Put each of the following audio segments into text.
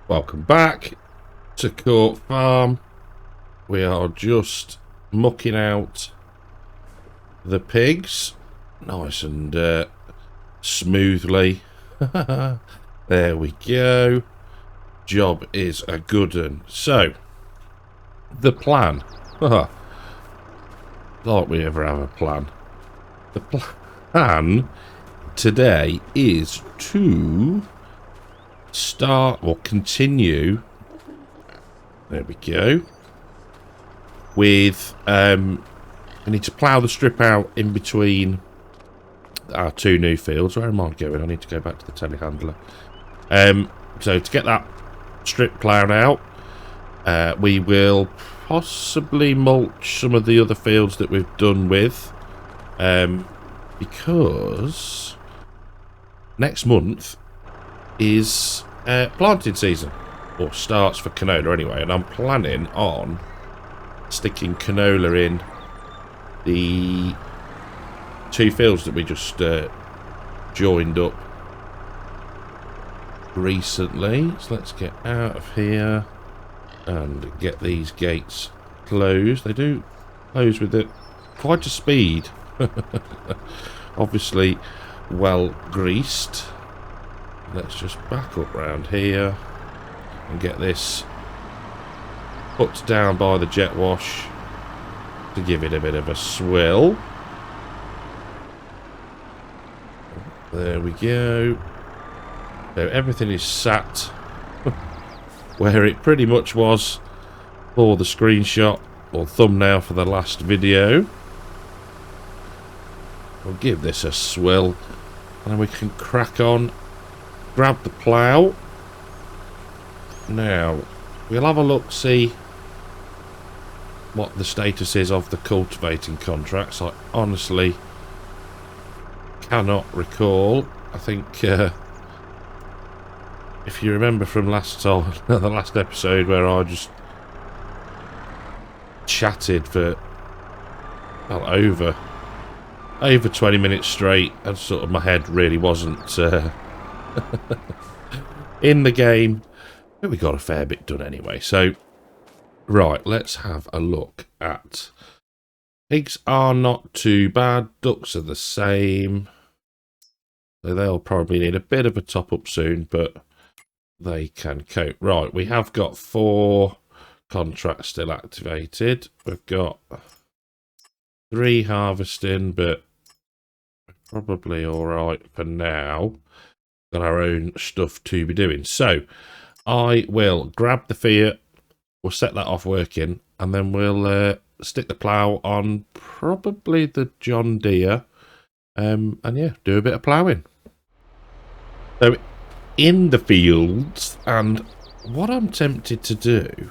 Welcome back to Court Farm. We are just mucking out the pigs nice and smoothly. There we go. Job is a good one. So, the plan. Like we ever have a plan. The plan today is to start or continue, there we go, with I need to plough the strip out in between our two new fields. Where am I going? I need to go back to the telehandler. So to get that strip ploughed out, we will possibly mulch some of the other fields that we've done with, because next month is planting season, or starts for canola anyway, and I'm planning on sticking canola in the two fields that we just joined up recently. So let's get out of here and get these gates closed. They do close with quite a speed. Obviously well greased. Let's just back up round here and get this put down by the jet wash to give it a bit of a swill. There we go. So everything is sat where it pretty much was for the screenshot or thumbnail for the last video. We'll give this a swill and then we can crack on. Grab the plough. Now, we'll have a look, see what the status is of the cultivating contracts. I honestly cannot recall. I think, if you remember from last time, the last episode where I just chatted for, well, over 20 minutes straight, and sort of my head really wasn't in the game, but we got a fair bit done anyway. So, right, let's have a look at pigs. Are not too bad. Ducks are the same, so they'll probably need a bit of a top up soon, but they can cope. Right, we have got 4 contracts still activated. We've got 3 harvesting, but we're probably all right for now. Got our own stuff to be doing. So I will grab the Fiat, we'll set that off working, and then we'll stick the plough on probably the John Deere, and yeah, do a bit of ploughing. So in the fields, and what I'm tempted to do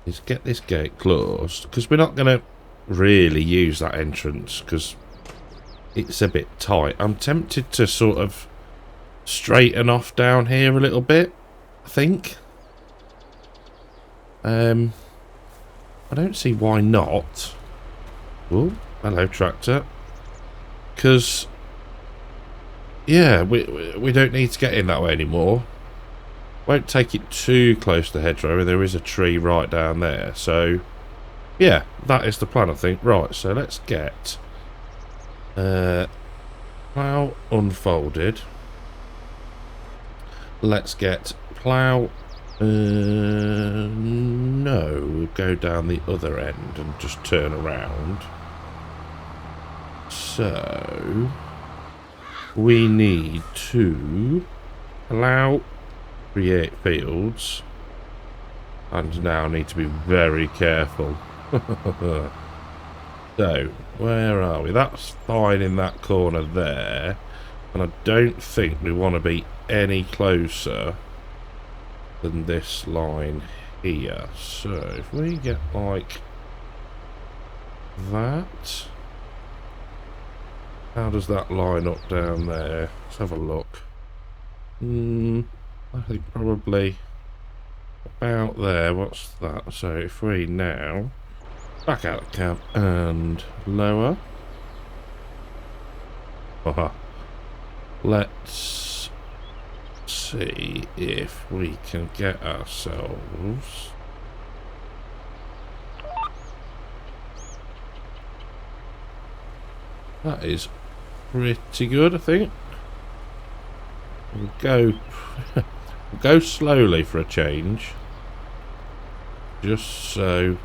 is get this gate closed, because we're not going to really use that entrance because it's a bit tight. I'm tempted to sort of straighten off down here a little bit, I think. I don't see why not. Oh, hello tractor. Because, yeah, we don't need to get in that way anymore. Won't take it too close to the hedgerow. There is a tree right down there. So, yeah, that is the plan, I think. Right, so let's get plough unfolded. Let's get plough. No, we'll go down the other end and just turn around. So we need to allow create fields, and now need to be very careful. So where are we? That's fine in that corner there, and I don't think we want to be any closer than this line here. So if we get like that, how does that line up down there? Let's have a look. I think probably about there. What's that? So if we now back out of camp and lower. Let's see if we can get ourselves... That is pretty good, I think. We'll go, we'll go slowly for a change. Just so,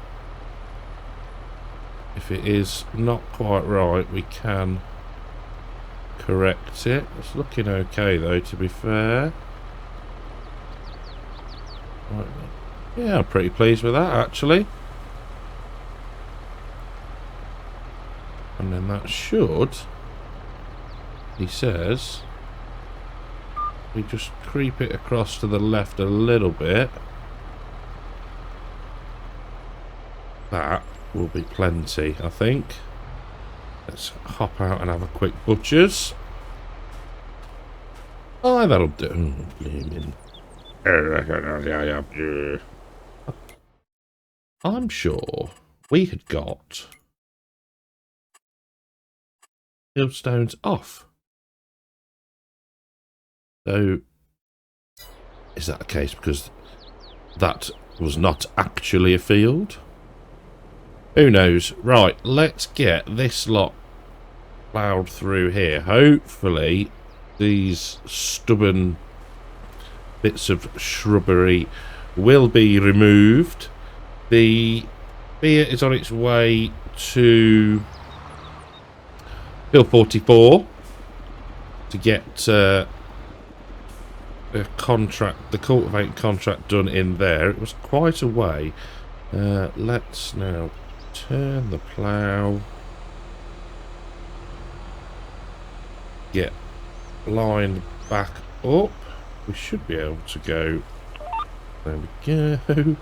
if it is not quite right, we can correct it. It's looking okay though, to be fair. Right. Yeah, I'm pretty pleased with that actually. And then that should, he says, we just creep it across to the left a little bit. That will be plenty, I think. Let's hop out and have a quick butcher's. Oh, that'll do. I'm sure we had got fieldstones off. So, is that the case? Because that was not actually a field? Who knows? Right, let's get this lot ploughed through here. Hopefully, these stubborn bits of shrubbery will be removed. The beer is on its way to Hill 44 to get the cultivate contract done in there. It was quite a way. Let's now turn the plough, get lined back up. We should be able to go. There we go.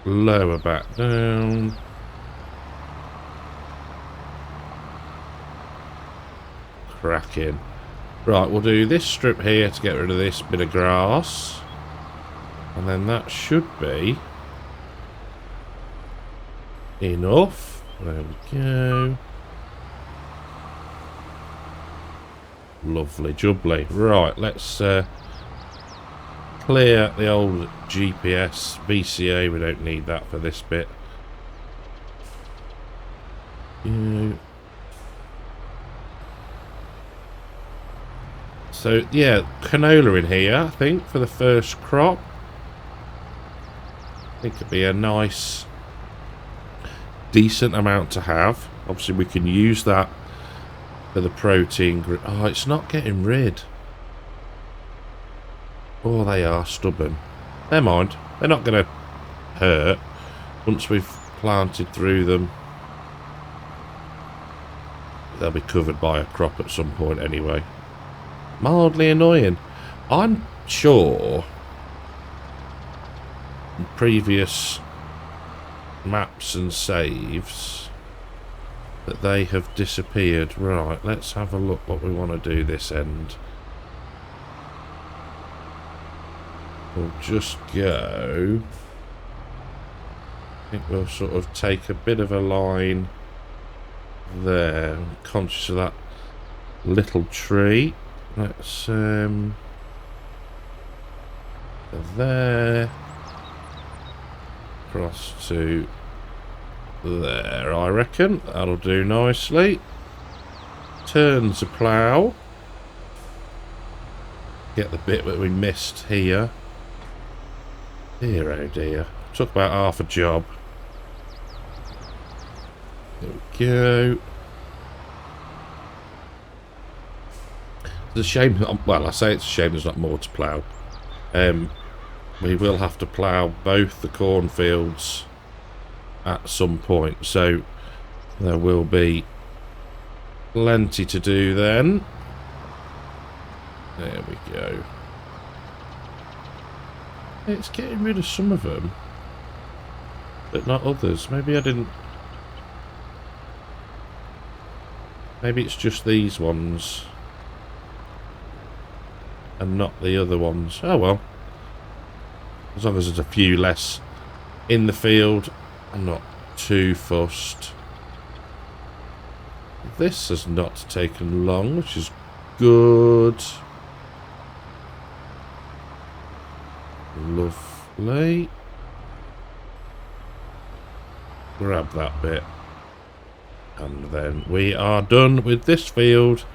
Lower back down. Cracking. Right, we'll do this strip here to get rid of this bit of grass. And then that should be enough. There we go. Lovely jubbly. Right, let's clear the old GPS VCA. We don't need that for this bit. So yeah, canola in here, I think, for the first crop. I think it'd be a nice, decent amount to have. Obviously, we can use that for the protein. Oh, it's not getting rid. Oh, they are stubborn. Never mind. They're not going to hurt once we've planted through them. They'll be covered by a crop at some point anyway. Mildly annoying. I'm sure in previous maps and saves that they have disappeared. Right, let's have a look what we want to do this end. We'll just go. I think we'll sort of take a bit of a line there. I'm conscious of that little tree. Let's there, across to there, I reckon. That'll do nicely. Turns the plough. Get the bit that we missed here. Dear, oh dear. Took about half a job. There we go. It's a shame, well, I say it's a shame there's not more to plough. We will have to plough both the cornfields at some point, so there will be plenty to do then. There we go. It's getting rid of some of them, but not others. Maybe I didn't... Maybe it's just these ones and not the other ones. Oh well. As long as there's a few less in the field, I'm not too fussed. This has not taken long, which is good. Lovely. Grab that bit. And then we are done with this field.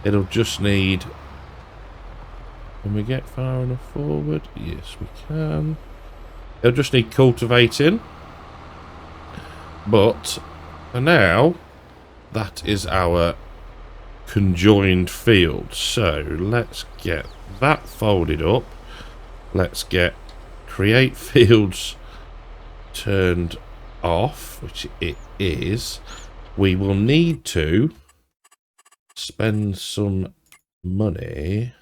It'll just need... Can we get far enough forward? Yes, we can. It'll just need cultivating. But for now, that is our conjoined field. So let's get that folded up. Let's get create fields turned off, which it is. We will need to spend some money,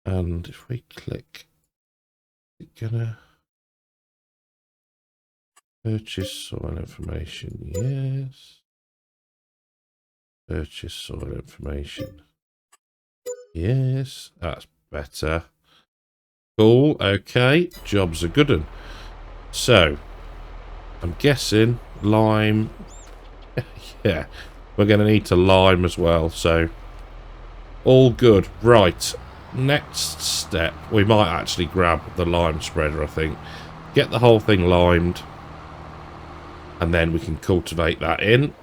and if we click, it's gonna purchase soil information. Yes. Purchase soil information. Yes, that's better. Cool, okay, job's a good one. So, I'm guessing lime. Yeah, we're going to need to lime as well, so all good. Right, next step, we might actually grab the lime spreader, I think. Get the whole thing limed, and then we can cultivate that in.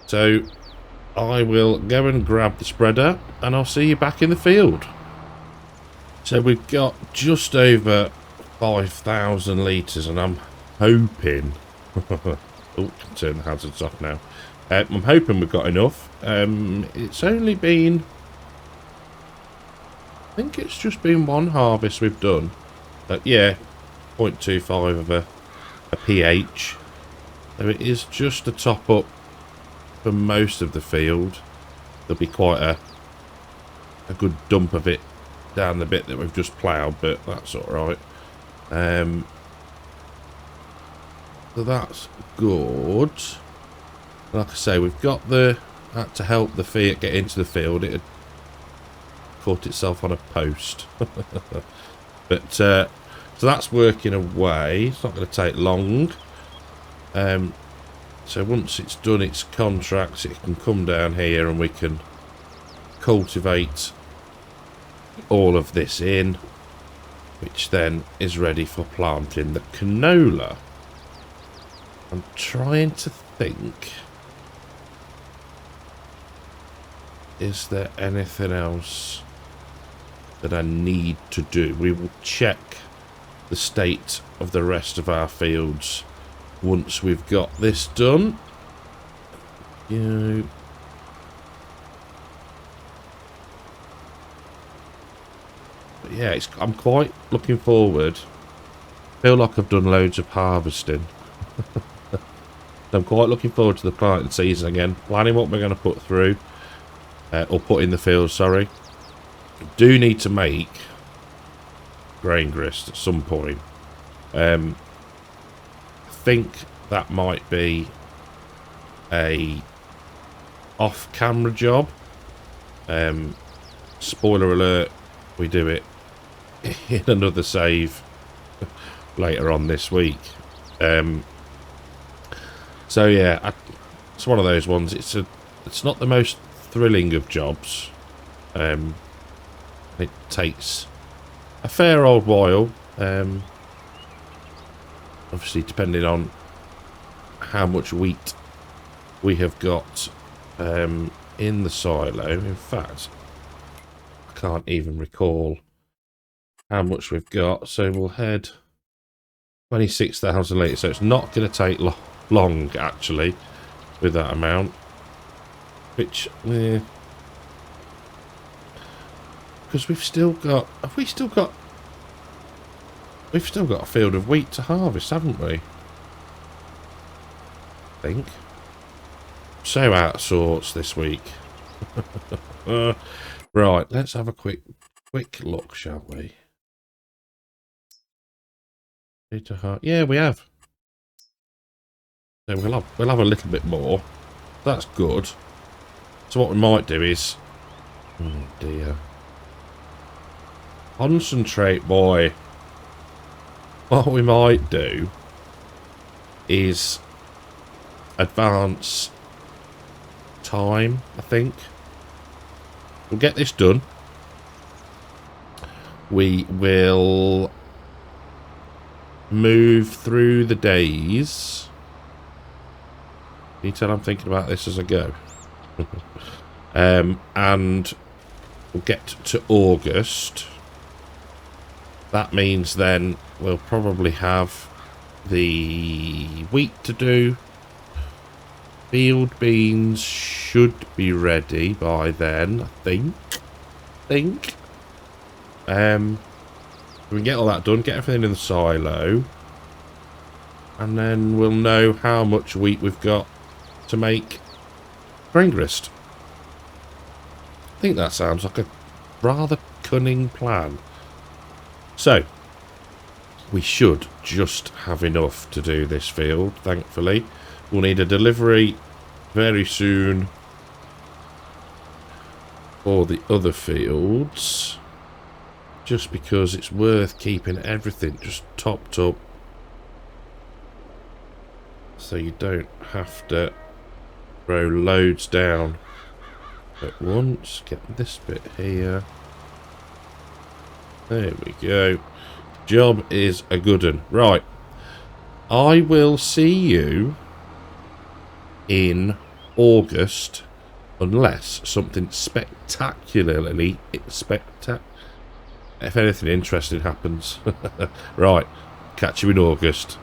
So, I will go and grab the spreader, and I'll see you back in the field. So we've got just over 5,000 litres, and I'm hoping... oh, can turn the hazards off now. I'm hoping we've got enough. It's only been... I think it's just been one harvest we've done. Yeah, 0.25 of a pH. So it is just a top up for most of the field. There'll be quite a good dump of it down the bit that we've just ploughed, but that's alright. So that's good. Like I say, we've got that to help the Fiat get into the field. It had caught itself on a post. But so that's working away. It's not going to take long. So once it's done its contracts, it can come down here and we can cultivate all of this in, which then is ready for planting the canola. I'm trying to think, is there anything else that I need to do? We will check the state of the rest of our fields once we've got this done. But yeah, I'm quite looking forward. Feel like I've done loads of harvesting. I'm quite looking forward to the planting season again. Planning what we're going to put through. Or put in the field, sorry. Do need to make grain grist at some point. I think that might be a off-camera job. Spoiler alert, we do it in another save later on this week. So yeah, it's one of those ones. It's not the most thrilling of jobs. It takes a fair old while. Obviously, depending on how much wheat we have got in the silo. In fact, I can't even recall how much we've got. So we'll head 26,000 litres. So it's not going to take long, actually, with that amount. Which, because we've still got... We've still got a field of wheat to harvest, haven't we? I think. So out of sorts this week. Right, let's have a quick look, shall we? Yeah, we have. So we'll have a little bit more. That's good. So what we might do is... Oh dear. Concentrate, boy. What we might do is advance time, I think. we'll get this done. We will move through the days. Can you tell I'm thinking about this as I go? And we'll get to August. That means then we'll probably have the wheat to do. Field beans should be ready by then, I think. We can get all that done, get everything in the silo, and then we'll know how much wheat we've got to make grain grist. I think that sounds like a rather cunning plan. So, we should just have enough to do this field, thankfully. We'll need a delivery very soon for the other fields, just because it's worth keeping everything just topped up so you don't have to throw loads down at once. Get this bit here. There we go. Job is a good one. Right. I will see you in August unless something spectacularly if anything interesting happens. Right. Catch you in August.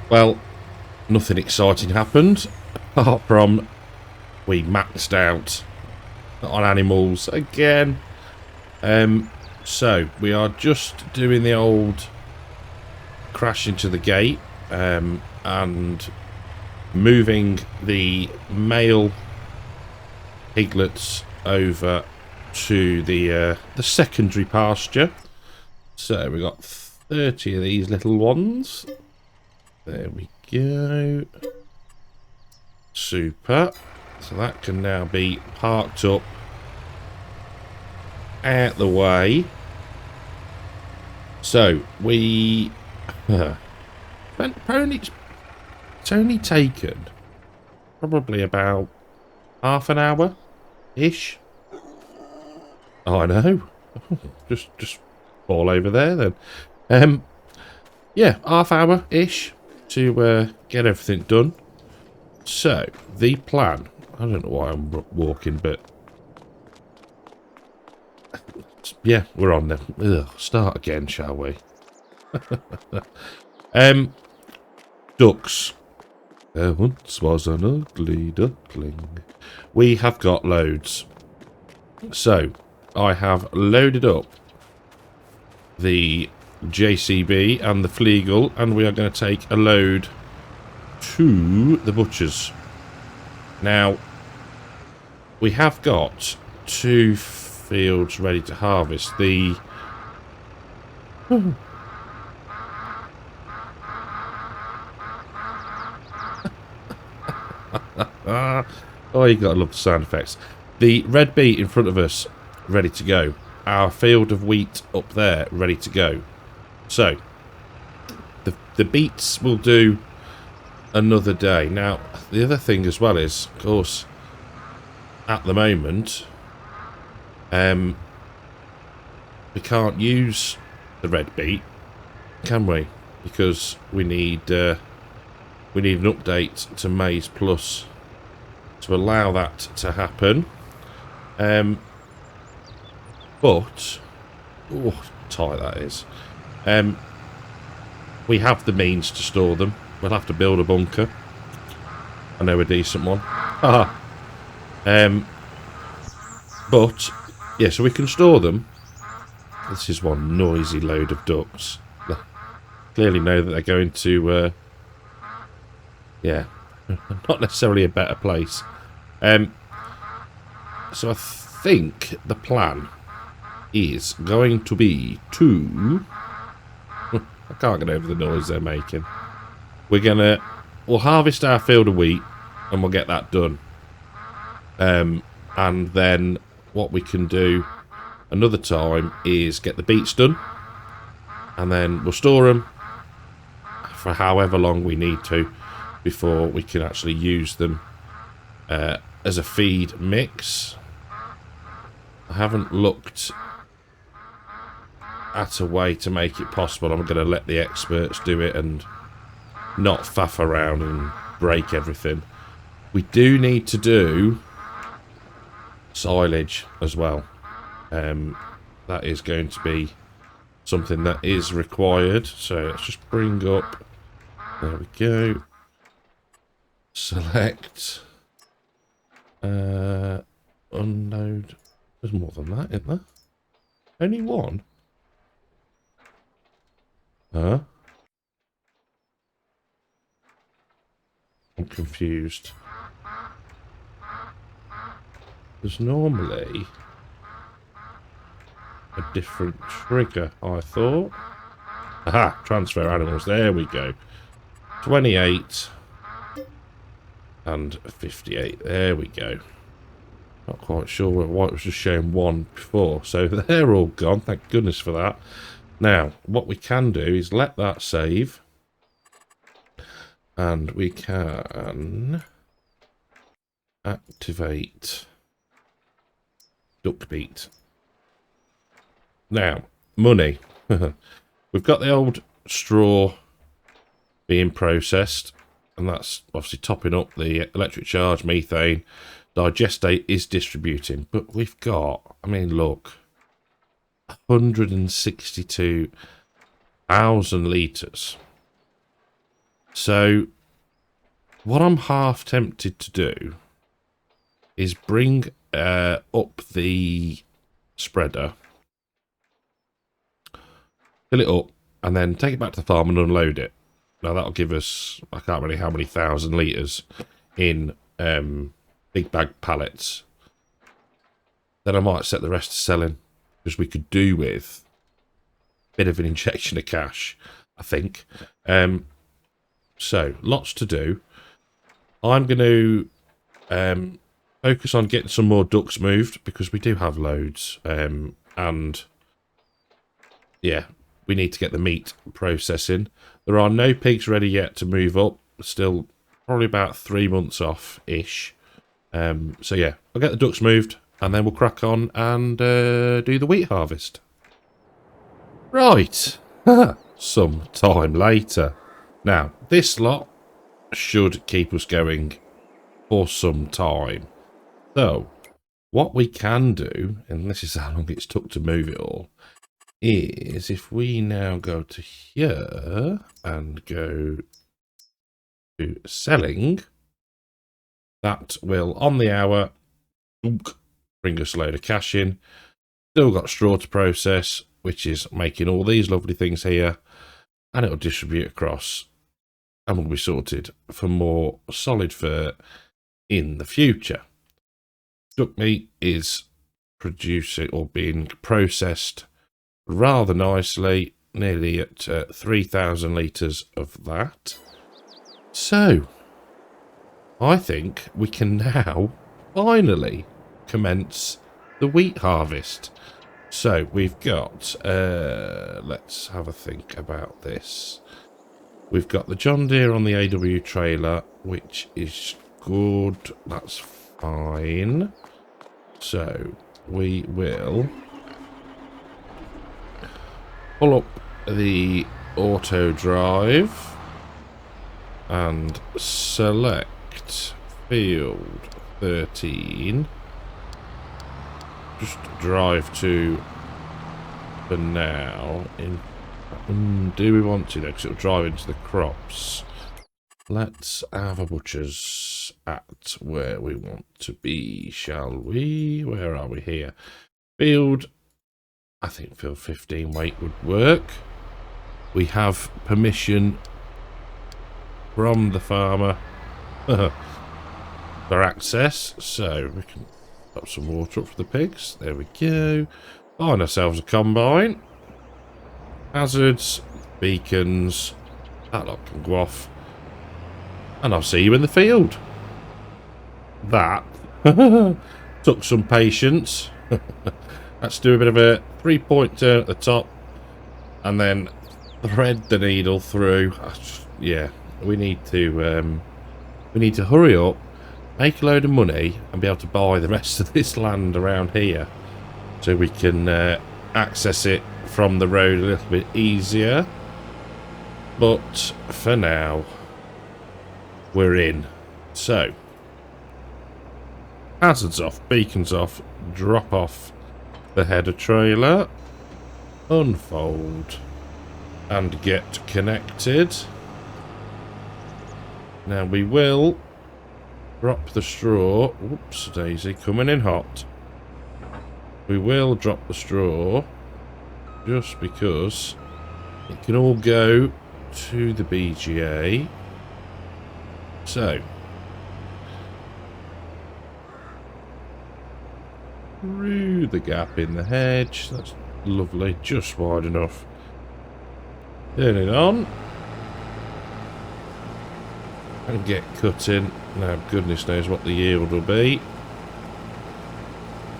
Well, nothing exciting happened apart from we maxed out on animals again. So we are just doing the old crash into the gate and moving the male piglets over to the secondary pasture. So we got 30 of these little ones. There we go. Super. So that can now be parked up out the way. So we apparently it's only taken probably about half an hour ish. Oh, I know. just fall over there then. Yeah, half hour ish to get everything done. So the plan, I don't know why I'm walking, but yeah, we're on then. Ugh, start again, shall we? Ducks. There once was an ugly duckling. We have got loads. So, I have loaded up the JCB and the Fleagle, and we are going to take a load to the butchers. Now, we have got 2 fields ready to harvest. The oh, you gotta love the sound effects. The red beet in front of us ready to go. Our field of wheat up there ready to go. So the beets will do another day. Now the other thing as well is, of course, at the moment we can't use the red beet, can we? Because we need an update to Maize Plus to allow that to happen. But oh, tight that is. We have the means to store them. We'll have to build a bunker. I know a decent one. But yeah, so we can store them. This is one noisy load of ducks. Clearly know that they're going to yeah, not necessarily a better place. So I think the plan is going to be to I can't get over the noise they're making. We'll harvest our field of wheat and we'll get that done. And then what we can do another time is get the beets done, and then we'll store them for however long we need to before we can actually use them as a feed mix. I haven't looked at a way to make it possible. I'm going to let the experts do it and not faff around and break everything. We do need to do silage as well. That is going to be something that is required. So let's just bring up. There we go. Select. Unload. There's more than that, isn't there? Only one? Huh? I'm confused. There's normally a different trigger, I thought. Aha! Transfer animals. There we go. 28 and 58. There we go. Not quite sure why it was just showing one before. So they're all gone. Thank goodness for that. Now, what we can do is let that save. And we can activate duck beat. Now, money. We've got the old straw being processed. And that's obviously topping up the electric charge, methane. Digestate is distributing. But we've got, I mean, look, 162,000 litres. So, what I'm half tempted to do is bring up the spreader, fill it up, and then take it back to the farm and unload it. Now, that'll give us, I can't remember how many thousand litres in big bag pallets. Then I might set the rest to selling, because we could do with a bit of an injection of cash, I think. So, lots to do. I'm going to focus on getting some more ducks moved, because we do have loads. And, yeah, we need to get the meat processing. There are no pigs ready yet to move up. Still probably about 3 months off-ish. So, yeah, I'll get the ducks moved, and then we'll crack on and do the wheat harvest. Right. Some time later. Now, this lot should keep us going for some time. So, what we can do, and this is how long it's took to move it all, is if we now go to here and go to selling, that will, on the hour, bring us a load of cash in. Still got straw to process, which is making all these lovely things here, and it'll distribute across, and we'll be sorted for more solid fur in the future. Duck meat is producing or being processed rather nicely, nearly at 3,000 litres of that. So, I think we can now finally commence the wheat harvest. So, we've got, let's have a think about this. We've got the John Deere on the AW trailer, which is good. That's fine. So, we will pull up the auto drive and select field 13. Just drive to for now. Do we want to though? Because it'll drive into the crops. Let's have a butcher's at where we want to be, shall we? Where are we here? Field. I think field 15 weight would work. We have permission from the farmer for access, so we can put some water up for the pigs. There we go. Find ourselves a combine. Hazards, beacons, that lot can go off. And I'll see you in the field. That took some patience. Let's do a bit of a 3-point turn at the top, and then thread the needle through. Yeah, we need to hurry up, make a load of money, and be able to buy the rest of this land around here. so we can access it from the road a little bit easier. But for now, we're in. So, hazards off, beacons off, drop off the header trailer, unfold, and get connected. Now we will drop the straw. Whoops, Daisy, coming in hot. We will drop the straw just because it can all go to the BGA. So, through the gap in the hedge. That's lovely, just wide enough. Turn it on. And get cutting. Now, goodness knows what the yield will be.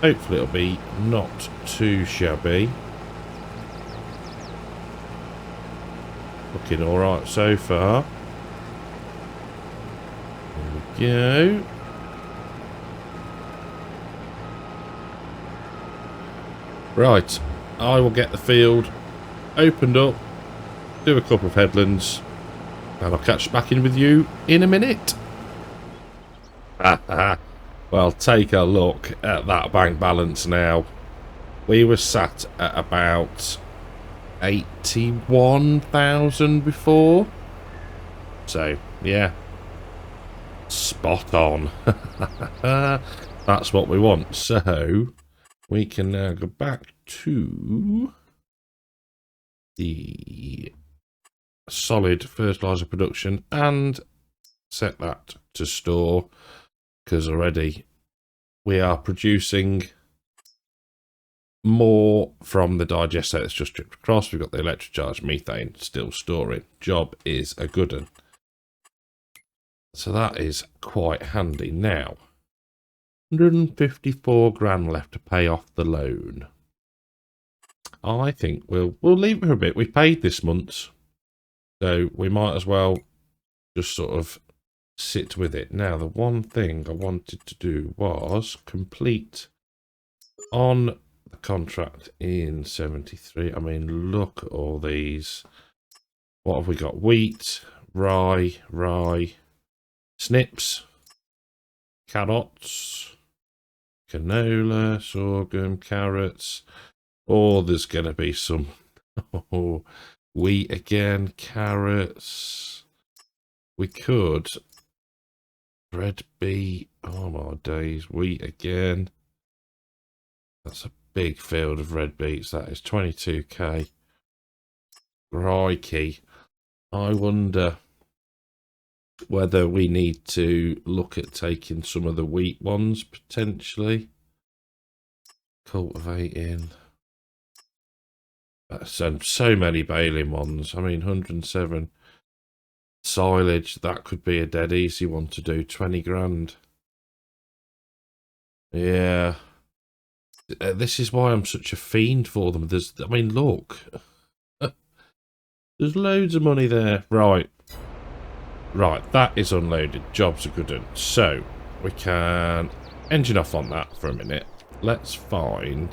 Hopefully it'll be not too shabby. Looking alright so far. There we go. Right, I will get the field opened up, do a couple of headlands, and I'll catch back in with you in a minute. Well, take a look at that bank balance now. We were sat at about 81,000 before. So, yeah. Spot on. That's what we want. So, we can now go back to the solid fertilizer production and set that to store, because already we are producing more from the digester that's just dripped across. We've got the electrocharged methane still storing. Job is a good one. So that is quite handy. Now, 154 grand left to pay off the loan. I think we'll leave it for a bit. We paid this month, so we might as well just sort of sit with it. Now, the one thing I wanted to do was complete on the contract in 73. I mean, look at all these. What have we got? Wheat, rye, snips, carrots, canola, sorghum, carrots. Oh, there's going to be some wheat again, carrots. We could red beet. Oh my days, wheat again. That's a big field of red beets. That is 22k. Crikey. I wonder whether we need to look at taking some of the wheat ones potentially. Cultivating. So many baling ones. I mean, 107 silage. That could be a dead easy one to do. 20 grand. Yeah. This is why I'm such a fiend for them. I mean, look. There's loads of money there. Right, that is unloaded. Job's a good one. So, we can engine off on that for a minute. Let's turn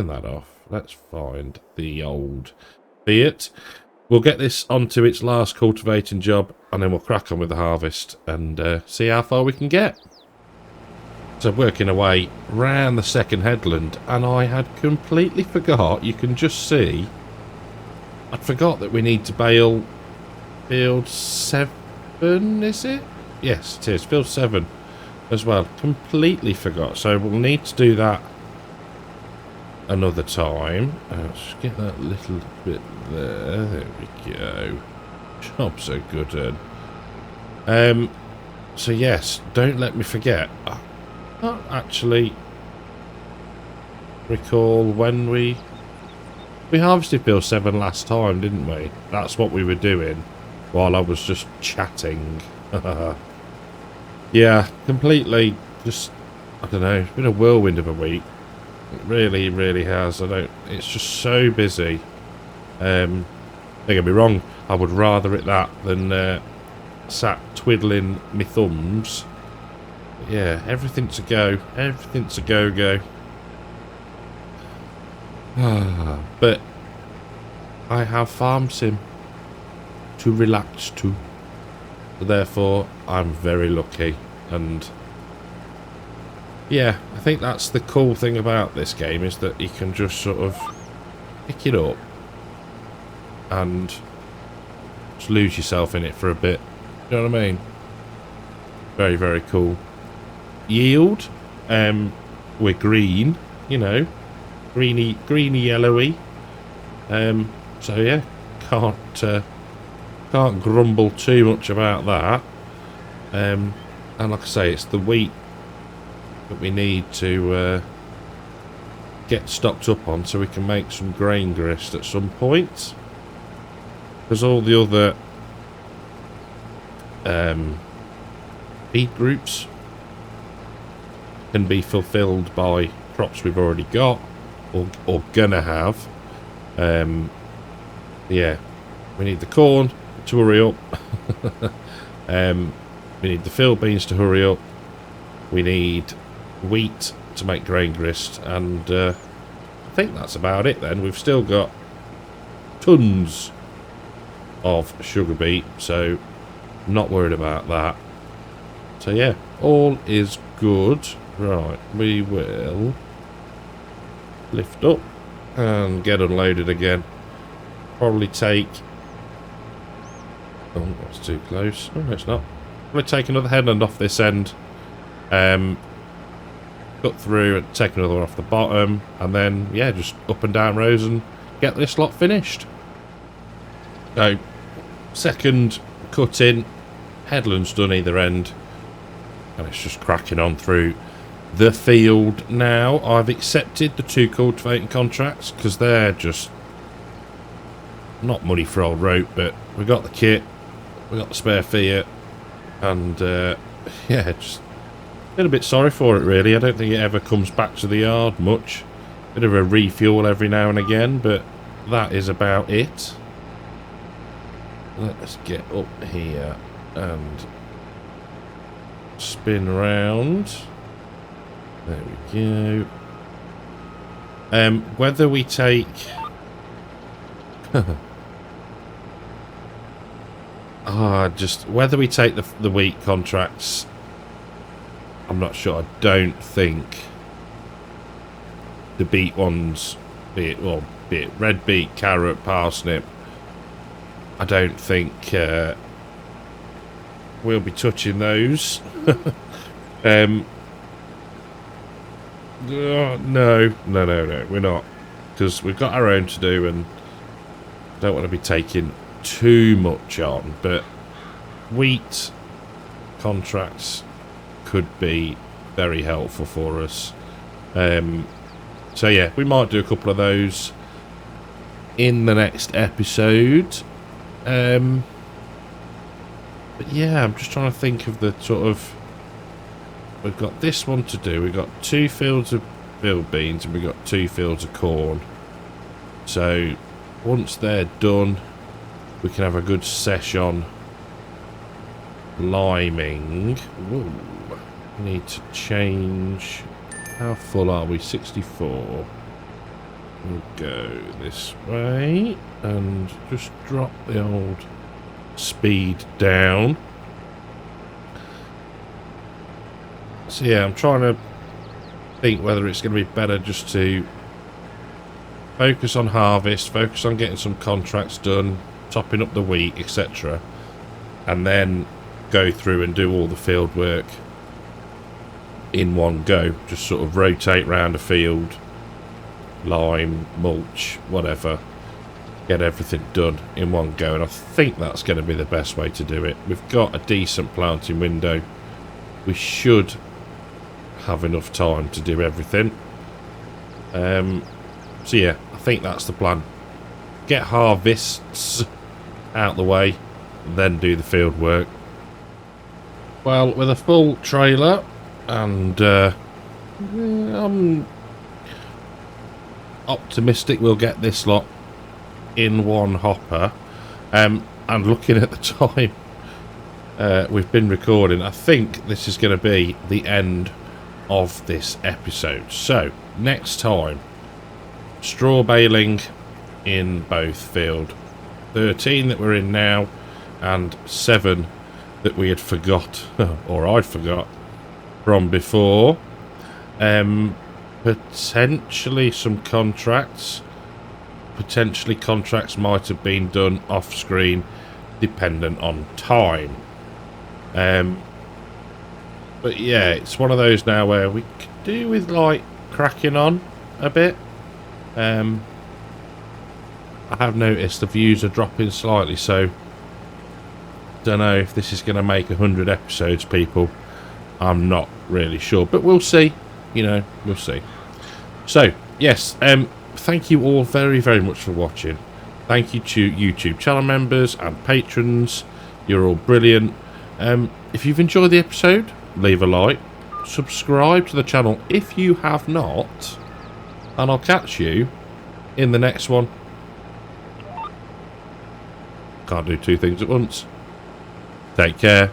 that off. Let's find the old Fiat. We'll get this onto its last cultivating job, and then we'll crack on with the harvest and see how far we can get. So working away round the second headland, and I had completely forgot. You can just see I'd forgot that we need to bale field 7, is it? Yes, it is. Field 7 as well. Completely forgot. So we'll need to do that another time. Let's get that little bit there. There we go. Job's a good one. So yes, don't let me forget. I can't actually recall when we harvested field 7 last time, didn't we? That's what we were doing while I was just chatting. Yeah, completely just, I don't know, it's been a whirlwind of a week. It really, really has. It's just so busy. Don't get me wrong, I would rather it that than sat twiddling my thumbs. But yeah, everything's a go. Everything's a go-go. But I have Farm Sim to relax to. Therefore, I'm very lucky. And yeah, I think that's the cool thing about this game, is that you can just sort of pick it up and just lose yourself in it for a bit. You know what I mean? Very, very cool. Yield. We're green, you know. Greeny, yellowy. So yeah, can't grumble too much about that. And like I say, it's the wheat that we need to get stocked up on, so we can make some grain grist at some point. Because all the other feed groups can be fulfilled by crops we've already got or gonna have. Yeah, we need the corn to hurry up. We need the field beans to hurry up. We need wheat to make grain grist, and I think that's about it then. We've still got tons of sugar beet, so I'm not worried about that. So yeah, all is good. Right, we will lift up and get unloaded again. Probably take... oh, that's too close. Oh, no, it's not. Probably take another headland off this end. Cut through and take another one off the bottom. And then, yeah, just up and down rows and get this lot finished. So, second cut in. Headland's done either end. And it's just cracking on through the field now. I've accepted the 2 cultivating contracts because they're just not money for old rope, but we got the kit, we got the spare Fiat, and yeah, just been a bit sorry for it really. I don't think it ever comes back to the yard much. Bit of a refuel every now and again, but that is about it. Let's get up here and spin round. There we go. Whether we take just whether we take the wheat contracts, I'm not sure. I don't think the beet ones, be it red beet, carrot, parsnip, I don't think we'll be touching those. No, we're not, because we've got our own to do and don't want to be taking too much on. But wheat contracts could be very helpful for us. So yeah, we might do a couple of those in the next episode. But yeah, I'm just trying to think of the sort of... we've got this one to do. We've got 2 fields of field beans and we've got 2 fields of corn. So once they're done, we can have a good sesh on liming. Ooh, we need to change. How full are we? 64. We'll go this way and just drop the old speed down. So yeah, I'm trying to think whether it's going to be better just to focus on harvest, focus on getting some contracts done, topping up the wheat, etc. And then go through and do all the field work in one go. Just sort of rotate round a field, lime, mulch, whatever. Get everything done in one go. And I think that's going to be the best way to do it. We've got a decent planting window. We should have enough time to do everything. So yeah, I think that's the plan. Get harvests out the way, then do the field work. Well, with a full trailer, and I'm optimistic we'll get this lot in one hopper. And looking at the time we've been recording, I think this is going to be the end of this episode. So next time straw baling in both field 13 that we're in now and 7 that we had forgot, or I'd forgot from before. Potentially some contracts. Potentially contracts might have been done off screen, dependent on time. But yeah, it's one of those now where we could do with like cracking on a bit. I have noticed the views are dropping slightly, so don't know if this is going to make 100 episodes, people. I'm not really sure, but we'll see. You know, we'll see. So yes, thank you all very, very much for watching. Thank you to YouTube channel members and patrons. You're all brilliant. If you've enjoyed the episode, leave a like, subscribe to the channel if you have not, and I'll catch you in the next one. Can't do two things at once. Take care.